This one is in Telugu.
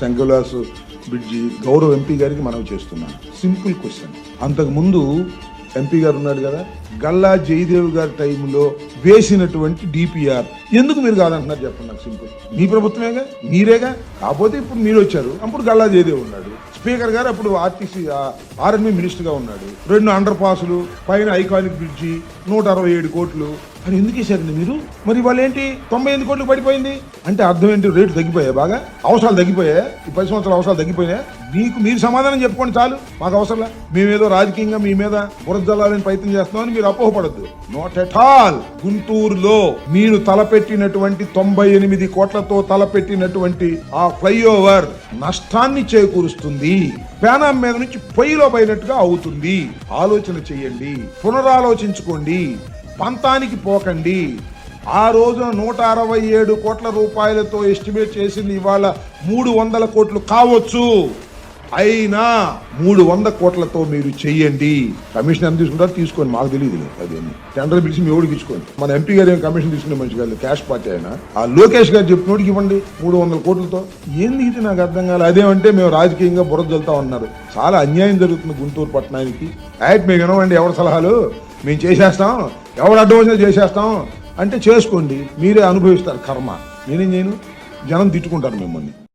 శంకర్లాస్ బ్రిడ్జి గౌరవ ఎంపీ గారికి మనవి చేస్తున్నాను. Simple question. అంతకు ముందు ఎంపీ గారు ఉన్నాడు కదా, గల్లా జయదేవ్ గారి టైంలో వేసినటువంటి డిపిఆర్ ఎందుకు మీరు కాదంటున్నారు చెప్పండి నాకు. సింపుల్. మీ ప్రభుత్వమేగా, మీరేగా. కాకపోతే ఇప్పుడు మీరు వచ్చారు, అప్పుడు గల్లా జయదేవ్ ఉన్నాడు. స్పీకర్ గారు అప్పుడు ఆర్టీసీ ఆర్ఎన్బి మినిస్టర్ గా ఉన్నాడు. 2 అండర్ పాసులు, పైన ఐకానిక్ బ్రిడ్జి, 167 కోట్లు. మరి ఎందుకు వేసారండి మీరు? మరి వాళ్ళు ఏంటి 98 కోట్లు పడిపోయింది అంటే అర్థం ఏంటి? రేటు తగ్గిపోయాయి, బాగా అవసరాలు తగ్గిపోయాయి. ఈ 10 సంవత్సరాల అవసరాలు తగ్గిపోయినాయి. మీరు సమాధానం చెప్పుకోండి చాలు, మాకు అవసరంలా. మేమేదో రాజకీయంగా మీ మీద బురద జల్లాలని ప్రయత్నం చేస్తున్నామని మీరు అపోహపడద్దు. Not at all. గుంటూరులో మీరు తలపెట్టినటువంటి 98 కోట్లతో తలపెట్టినటువంటి ఆ ఫ్లైఓవర్ నష్టాన్ని చేకూరుస్తుంది. ప్యానం మీద నుంచి పొయ్యిలో పైనట్టుగా అవుతుంది. ఆలోచన చెయ్యండి, పునరాలోచించుకోండి, పంతానికి పోకండి. ఆ రోజున 167 కోట్ల రూపాయలతో ఎస్టిమేట్ చేసింది ఇవాళ 300 కోట్లు కావచ్చు. అయినా 300 కోట్లతో మీరు చెయ్యండి. కమిషన్ ఎంత తీసుకుంటారో తీసుకోండి, మాకు తెలియదు. అదేమి టెండర్ పిలిచి మీ ఓడికి ఇచ్చుకోండి. మన ఎంపీ గారు ఏం కమిషన్ తీసుకునే మంచి కాదు, క్యాష్ పార్టీ అయినా. ఆ లోకేష్ గారు చెప్పినోడికి ఇవ్వండి 300 కోట్లతో. ఏంది ఇది నాకు అర్థం కాదు. అదేమంటే మేము రాజకీయంగా బురద జల్తా ఉన్నారు. చాలా అన్యాయం జరుగుతుంది గుంటూరు పట్టణానికి. మేము వినవండి ఎవరి సలహాలు, మేము చేసేస్తాం, ఎవరు అడ్డం వచ్చినా చేసేస్తాం అంటే చేసుకోండి, మీరే అనుభవిస్తారు కర్మ. నేనేం చేయను, జనం తిట్టుకుంటారు మిమ్మల్ని.